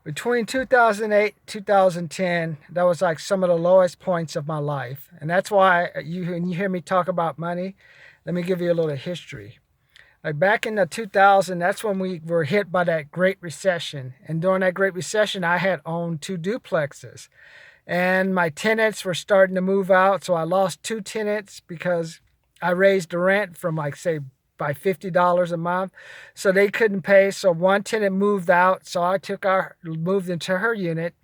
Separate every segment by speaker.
Speaker 1: Between 2008 2010, that was like some of the lowest points of my life. And that's why when you hear me talk about money, let me give you a little history. Like back in the 2000, that's when we were hit by that Great Recession. And during that Great Recession, I had owned two duplexes. And my tenants were starting to move out. So I lost two tenants because I raised the rent from like, say, by $50 a month. So they couldn't pay. So one tenant moved out. So moved into her unit.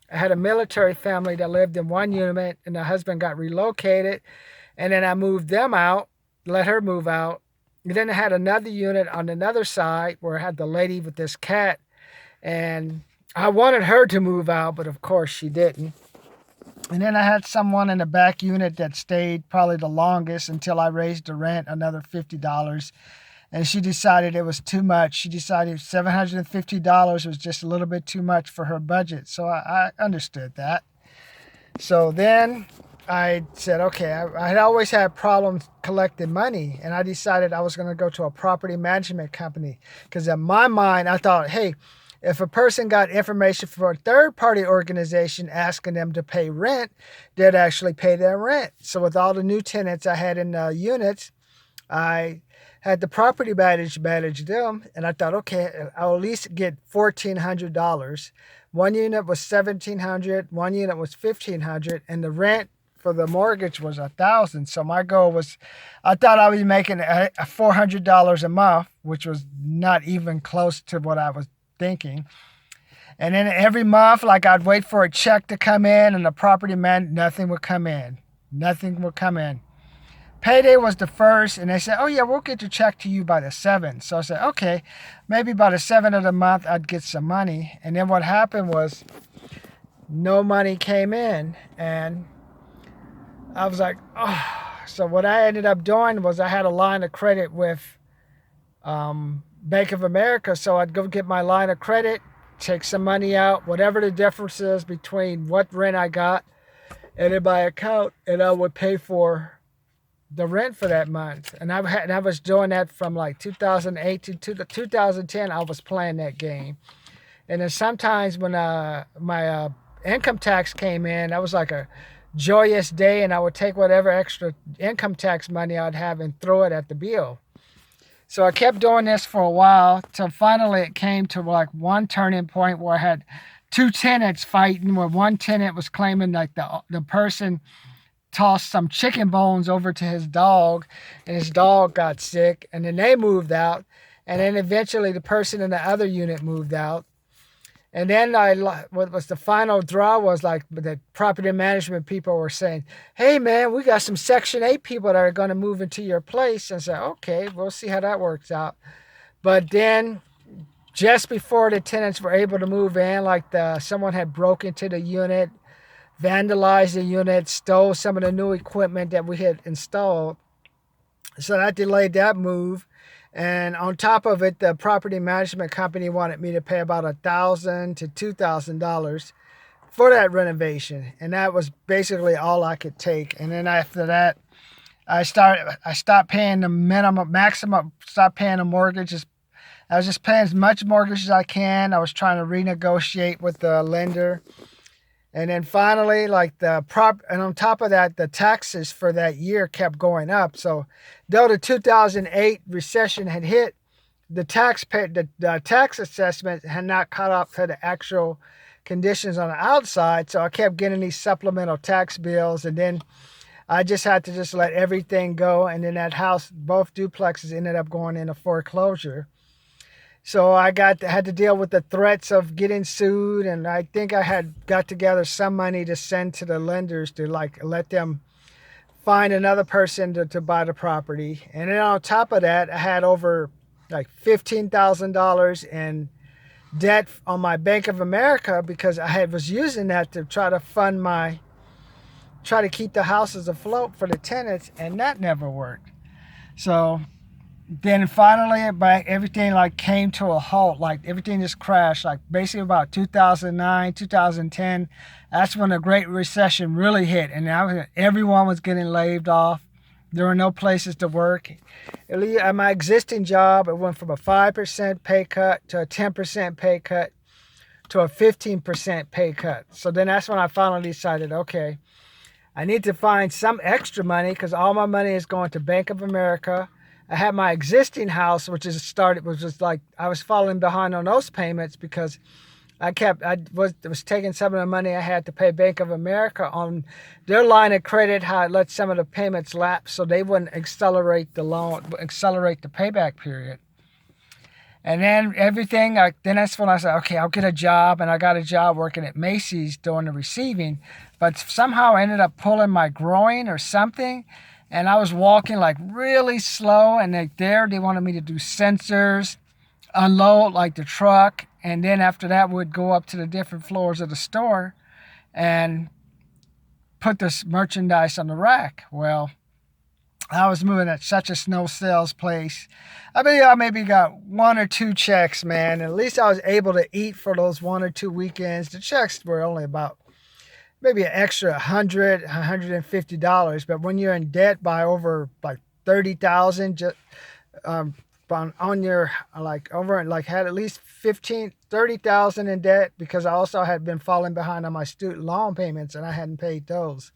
Speaker 1: I had a military family that lived in one unit, and the husband got relocated. And then I moved them out, let her move out. And then I had another unit on another side where I had the lady with this cat. And I wanted her to move out, but of course she didn't. And then I had someone in the back unit that stayed probably the longest until I raised the rent another $50. And she decided it was too much. She decided $750 was just a little bit too much for her budget. So I understood that. So then I said, okay, I had always had problems collecting money. And I decided I was going to go to a property management company. Because in my mind, I thought, hey, if a person got information from a third-party organization asking them to pay rent, they'd actually pay their rent. So with all the new tenants I had in the units, I had the property manage them, and I thought, okay, I'll at least get $1,400. One unit was $1,700, one unit was $1,500, and the rent for the mortgage was $1,000. So my goal was, I thought I would be making $400 a month, which was not even close to what I was thinking. And then every month, like I'd wait for a check to come in, and the property man, nothing would come in. Nothing would come in. Payday was the first, and they said, oh yeah, we'll get your check to you by the 7th. So I said, okay, maybe by the 7th of the month I'd get some money. And then what happened was no money came in, and I was like, oh. So what I ended up doing was I had a line of credit with Bank of America. So I'd go get my line of credit, take some money out, whatever the difference is between what rent I got and in my account, and I would pay for the rent for that month. And I was doing that from like 2008 to 2010. I was playing that game. And then sometimes when my income tax came in, that was like a joyous day, and I would take whatever extra income tax money I'd have and throw it at the bill. So I kept doing this for a while till finally it came to like one turning point where I had two tenants fighting, where one tenant was claiming like the person tossed some chicken bones over to his dog, and his dog got sick, and then they moved out, and then eventually the person in the other unit moved out. And then what was the final draw was like the property management people were saying, hey man, we got some Section 8 people that are going to move into your place. And I said, okay, we'll see how that works out. But then just before the tenants were able to move in, like someone had broke into the unit, vandalized the unit, stole some of the new equipment that we had installed. So that delayed that move. And on top of it, the property management company wanted me to pay about $1,000 to $2,000 for that renovation. And that was basically all I could take. And then after that, I stopped paying the maximum, stopped paying the mortgage. I was just paying as much mortgage as I can. I was trying to renegotiate with the lender. And then finally, and on top of that, the taxes for that year kept going up. So though the 2008 recession had hit, the tax assessment had not caught up to the actual conditions on the outside. So I kept getting these supplemental tax bills, and then I just had to just let everything go. And then that house, both duplexes ended up going into foreclosure. So I had to deal with the threats of getting sued, and I think I had got together some money to send to the lenders to let them find another person to buy the property. And then on top of that, I had over like $15,000 in debt on my Bank of America because was using that to try to keep the houses afloat for the tenants, and that never worked. So then finally, everything came to a halt. Like everything just crashed. Like basically about 2009, 2010, that's when the Great Recession really hit, and everyone was getting laid off. There were no places to work. At my existing job, it went from a 5% pay cut to a 10% pay cut to a 15% pay cut. So then that's when I finally decided, okay, I need to find some extra money because all my money is going to Bank of America. I had my existing house, which was just like I was falling behind on those payments because I was taking some of the money I had to pay Bank of America on their line of credit, how it let some of the payments lapse so they wouldn't accelerate the payback period. And then then that's when I said, okay, I'll get a job. And I got a job working at Macy's doing the receiving. But somehow I ended up pulling my groin or something. And I was walking like really slow. And they wanted me to do sensors, unload like the truck. And then after that, we'd go up to the different floors of the store and put this merchandise on the rack. Well, I was moving at such a snow sales place. I believe I maybe got 1 or 2 checks, man. At least I was able to eat for those 1 or 2 weekends. The checks were only about maybe an extra $100, $150. But when you're in debt by over like $30,000, just on your had at least 30,000 in debt because I also had been falling behind on my student loan payments and I hadn't paid those.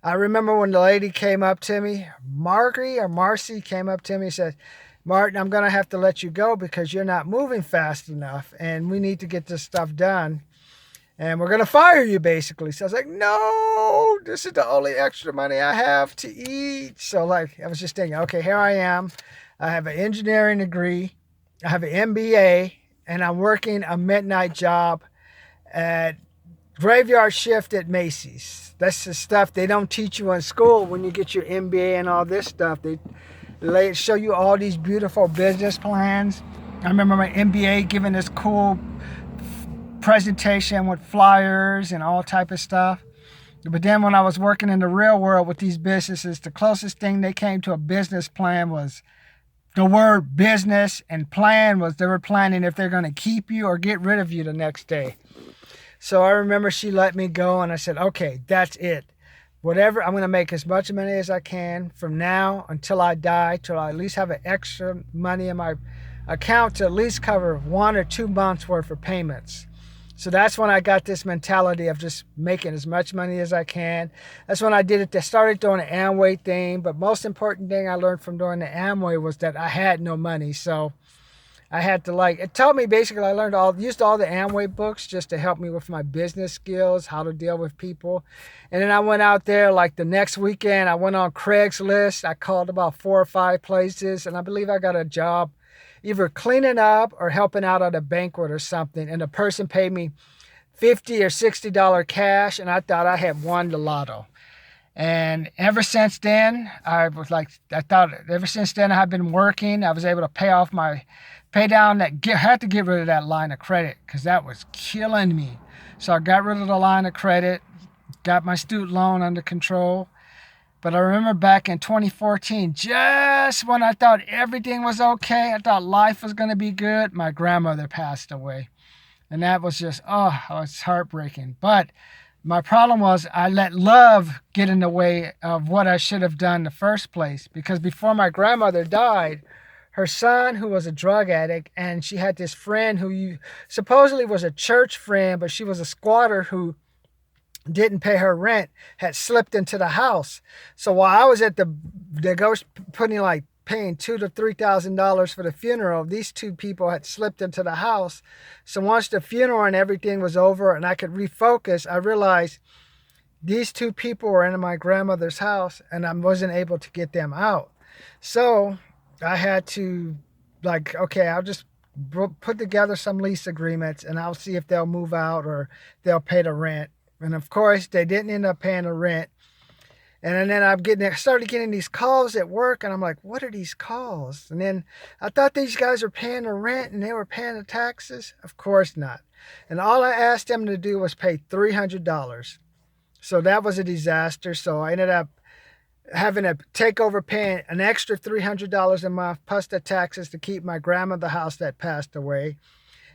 Speaker 1: I remember when the lady came up to me, Marcy came up to me and said, Martin, I'm going to have to let you go because you're not moving fast enough and we need to get this stuff done. And we're going to fire you, basically. So I was like, no, this is the only extra money I have to eat. So I was just thinking, okay, here I am. I have an engineering degree. I have an MBA. And I'm working a midnight job at graveyard shift at Macy's. That's the stuff they don't teach you in school when you get your MBA and all this stuff. They show you all these beautiful business plans. I remember my MBA giving this cool presentation with flyers and all type of stuff. But then when I was working in the real world with these businesses, the closest thing they came to a business plan was the word business, and plan was they were planning if they're going to keep you or get rid of you the next day. So I remember she let me go and I said, okay, that's it. Whatever, I'm going to make as much money as I can from now until I die, till I at least have an extra money in my account to at least cover 1 or 2 months worth of payments. So that's when I got this mentality of just making as much money as I can. That's when I did it. I started doing the Amway thing, but most important thing I learned from doing the Amway was that I had no money. So I had to it taught me basically, used all the Amway books just to help me with my business skills, how to deal with people. And then I went out there the next weekend, I went on Craigslist. I called about 4 or 5 places and I believe I got a job either cleaning up or helping out at a banquet or something. And the person paid me $50 or $60 cash. And I thought I had won the lotto. And ever since then, I've been working. I was able to had to get rid of that line of credit because that was killing me. So I got rid of the line of credit, got my student loan under control. But I remember back in 2014, just when I thought everything was okay, I thought life was going to be good, my grandmother passed away. And that was just, it's heartbreaking. But my problem was I let love get in the way of what I should have done in the first place. Because before my grandmother died, her son, who was a drug addict, and she had this friend who supposedly was a church friend, but she was a squatter who didn't pay her rent, had slipped into the house. So while I was at paying $2,000 to $3,000 for the funeral, these 2 people had slipped into the house. So once the funeral and everything was over and I could refocus, I realized these 2 people were in my grandmother's house and I wasn't able to get them out. So I had to okay, I'll just put together some lease agreements and I'll see if they'll move out or they'll pay the rent. And of course, they didn't end up paying the rent. And then I started getting these calls at work, and I'm like, what are these calls? And then I thought these guys were paying the rent and they were paying the taxes. Of course not. And all I asked them to do was pay $300. So that was a disaster. So I ended up having to take over paying an extra $300 a month plus the taxes to keep my grandma the house that passed away.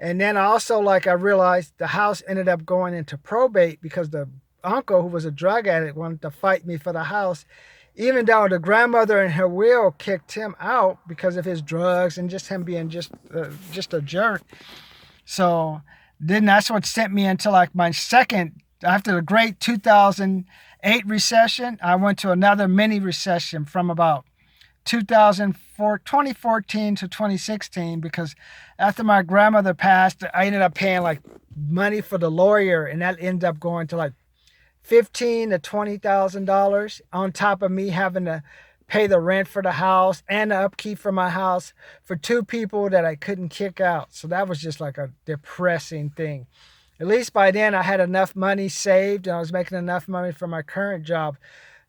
Speaker 1: And then also, I realized the house ended up going into probate because the uncle, who was a drug addict, wanted to fight me for the house, even though the grandmother in her will kicked him out because of his drugs and just him being just a jerk. So Then that's what sent me into like my second, after the great 2008 recession, I went to another mini recession from about 2014 to 2016, because after my grandmother passed, I ended up paying like money for the lawyer, and that ended up going to like $15,000 to $20,000 on top of me having to pay the rent for the house and the upkeep for my house for two people that I couldn't kick out. So that was just like a depressing thing. At least by then I had enough money saved, and I was making enough money from my current job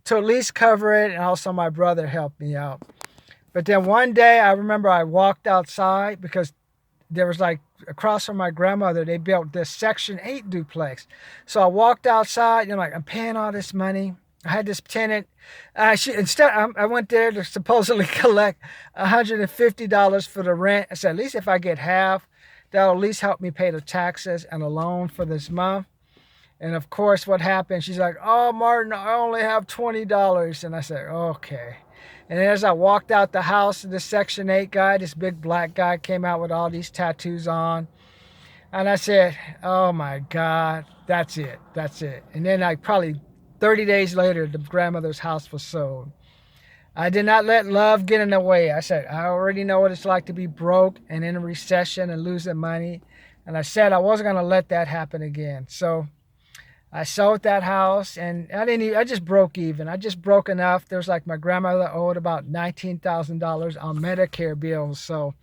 Speaker 1: to at least cover it, and also my brother helped me out. But then one day I remember I walked outside, because there was like across from my grandmother, they built this Section 8 duplex. So I walked outside, and like, I'm paying all this money. I had this tenant. I went there to supposedly collect $150 for the rent. I said, at least if I get half, that'll at least help me pay the taxes and a loan for this month. And of course, what happened? She's like, "Oh, Martin, I only have $20." And I said, "Okay." And as I walked out the house, this Section 8 guy, this big black guy, came out with all these tattoos on. And I said, "Oh my God, that's it. That's it." And then like probably 30 days later, the grandmother's house was sold. I did not let love get in the way. I said, I already know what it's like to be broke and in a recession and losing money. And I said I wasn't going to let that happen again. So I sold that house, and I just broke even. I just broke enough. There was like my grandmother owed about $19,000 on Medicare bills. So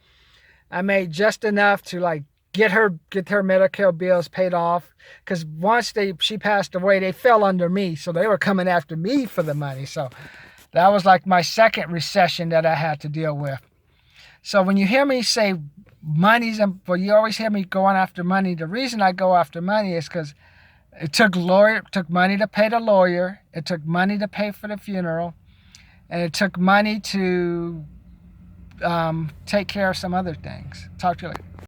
Speaker 1: I made just enough to like get her Medicare bills paid off, because once she passed away, they fell under me. So they were coming after me for the money. So that was like my second recession that I had to deal with. So when you hear me say well, you always hear me going after money. The reason I go after money is because it took money to pay the lawyer. It took money to pay for the funeral, and it took money to take care of some other things. Talk to you later.